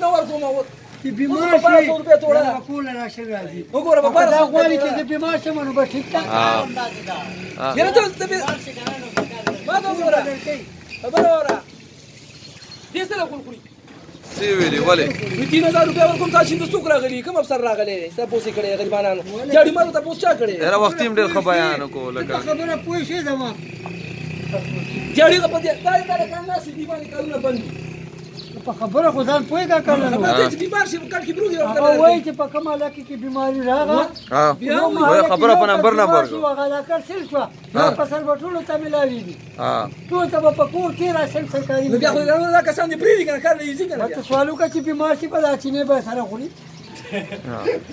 نه ورکوم چې بیمار شي کول راشي راځي وګوره په دا غواړي چې زه بیمار شم نو به ټیک ده یاره ته ما ته وګوره خبره وره دې سره کول خوري سی ویلي ولې 3000 روپیا ورکوم تاسو د څوک راغلي کوم افسر راغلی تاسو کړی غریبانو جاړي مارو تاسو چا کړی یاره وخت ډېر ښه بیان وکړو لکه خبره پوه شئ زما جاړي په دې دا کار نه سي دی باندې کارونه بند په خبره خو ځان پوهېږه که نه نو چې بیمار شي کال کې بروږي هغه وایي چې په کوم علاقه کې بیماري راغله خبره په نمبر هغه علاقه سل شوه یو فصل به ټولو ته میلاوېږي ټول ته به په کور کې راشل سرکاري نو بیا خو دا کسان دې پرېږدي که نه کار نه ایزي که نه ته سوال وکړه چې بیمار شي په دا چینې به سره خوري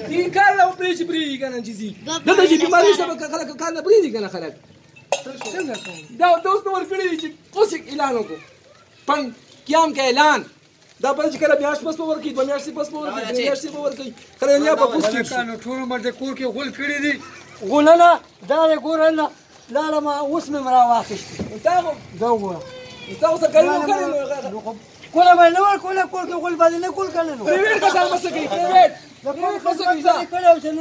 دې کار نه پرېږدي که نه چې ځي دلته چې بیماري شته خلک کار نه پرېږدي که نه خلک دا اوس نو ورکړي دي چې اوس اعلان وکړو پنډ قیام کا اعلان دا بل چې کله میاشت پس به ورکړي 2 میاشتې پس به ورکړي 3 میاشتې به ورکړي کله یا په پوسټ ټول عمر د کور کې غول کړي دي غولنه دا یې ګورنه لاله ما اوس مې راواخیستې دا وګوره تا اوس کړی نو کړی نو کوله به نه ورکوله کور کې غول باندې نه کول کړی نو پرایویټ کسان بس کوي پرایویټ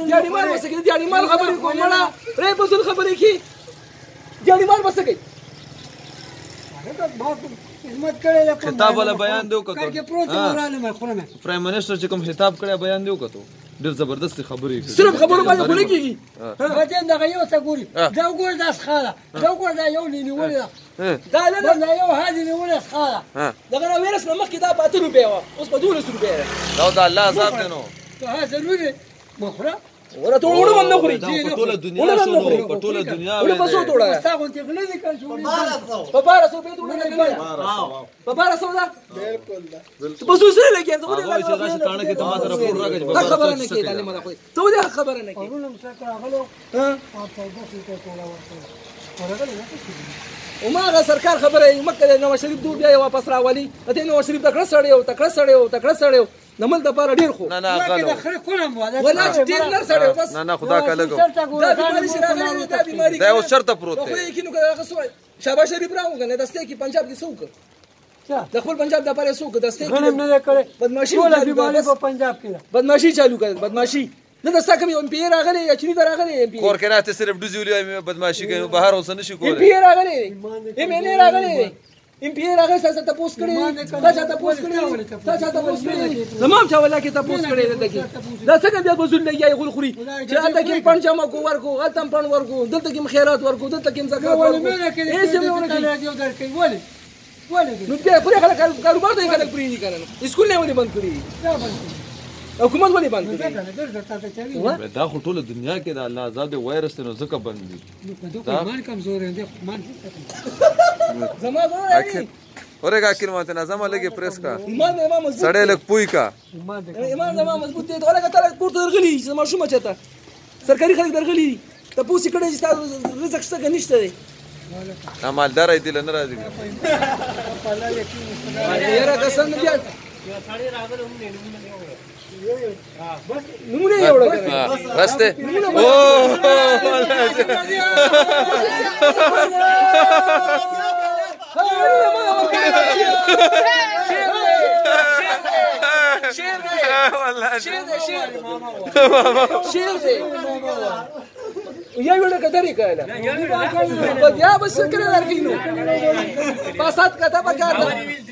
دیاړي مال بس کوي دیاړي مال خبرې کوم مړه پرې بسل خبرې کی دیاړي مال بس کوي خدمت کړی ده خطاب ولا بیان دیو کتو کار کې پروت وراله مې خورم پرایم منسٹر چې کوم خطاب کړی بیان دیو کتو ډېر زبردست خبرې صرف خبرو باندې خوري کیږي بچن دغه یو څه ګوري دا ګور دا ښاله دا ګور دا یو نیولې ده دا نه دا یو هادي نیولې ښاله دغه ویرس نو مخکې دا 5 روپیا و اوس په 12 روپیا دا الله عذاب دی نو ها ضروري مخره ولا ته وړو باندې خوري په ټوله دنیا شو په ټوله دنیا ولا په څو توړه تاسو ته غلې دي کړ شو په 1200 په توړه نه په 1200 دا بالکل دا په څو سره لګي ته ودی چې راشه تانه کې تما سره پور راګي خبره نه کیږي علي مده خو ته ودی خبره نه کیږي ورونم څه راغلو ها په دغه څه کوله ورغله وما سرکار خبره مکه نواز شریف دوه بیا واپس راولي ته نواز شریف تکړه سړیو نمل د پاره ډیر خو نه غلو ولا ډیر نر سړیو بس نه خدا کا لګو دا بیماری دا اوس شرط پروت دی خو یې کینو کړه شاباش شریف راو کنه دسته کې پنجاب کې څوک د خپل پنجاب د پاره څوک دسته کې غنم نه کړي بدمعشي ټول بیماری په پنجاب کې بدمعشي چالو کړه بدمعشي نه دسته کوم ام پی راغلی یا چینی راغلی ام پی کور کې راته صرف ډوزیولې بدمعشي کوي بهر اوس نشي کولای ام پی راغلی ام نه راغلی ام پی راغلی تاسو ته پوس کړی تاسو ته پوس کړی زمام چا ولا کې ته پوس کړی دغه دا څنګه بیا بزول لګي غول خوري چې انده کې پنځما کو ورکو غلطم پن ورکو دلته کې خیرات ورکو دلته کې زکات ورکو هیڅ نه ورکو نو بیا پورې خلک کاروبار ته خلک پری دي کنه اسکول نه ولې بند کړی حکومت ولې بند کړی دا خو ټوله دنیا کې د الله آزاد وایرس نو ځکه بند دي دا ایمان کمزور دی ایمان زما غواړي اورګه کله ماته نظم لګي پریس کا ایمان مضبوط سړې لګ پوي کا ایمان زما مضبوط دی ولګه تعالی کوته درغلی زما شومه چته سرکاري خلک درغلی ته پوسی کړي چې تاسو رزق شته نشته دی مالدار دی لنه راځي یاره کسان بیا نمونه یو ډول راسته او شیر دی یا ویډیو کتري کاله بیا بس کړه درکینو پاسات کته پکاته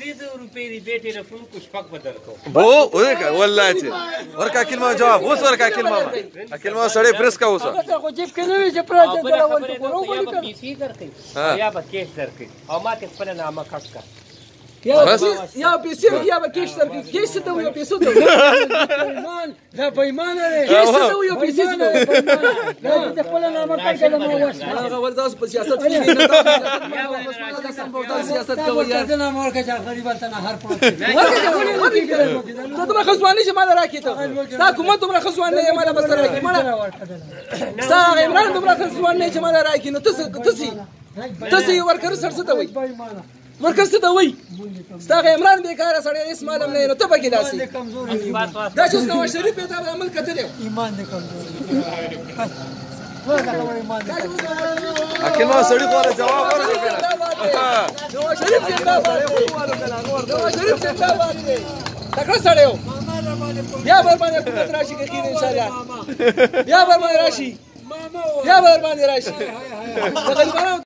300 روپے دی بیٹی نے فون کو شپک بدل کو بو وکا والله چې ورکا کلمه جواب اوس ورکا کلمه سړی پریس کا اوسه خو جيب کې نه وي چې پراته درول کو یا به پیسې درکې یا به کیش درکې او ما ته خپل نامه کټ کا یا پیسې یا به کیش درکې کیش ته یو پیسې ته ایمان دا بېمان دی کیش ته یو پیسې ته دا خپل نامه کټ کله مو وښه هغه ورځ په سیاست کې نه سیاست کوي یار دا نامه ورکه چې غریبان ته نه هر پروت ته دومره خزواني چې مال راکې ته تا حکومت دومره خزواني چې مال بس راکې مال تا عمران دومره خزواني چې مال راکې نو تاسو ورکر سر څه ته وای ورکر څه ته وای ستا عمران بیکاره سړی هیڅ معلوم نه نو ته پکې داسې دا چې نواز شریف ته عمل کتل ایمان دې کمزور اکه نو سړی کوله جواب ورکړه نواز شریف ته دا وایي نواز شریف ته دا وایي تکړه سړی و ماما را باندې په بیا به ورباندې حکومت راشي که کېږي انشاءالله ماما بیا به ورباندې راشي ماما بیا به ورباندې راشي د غریبانو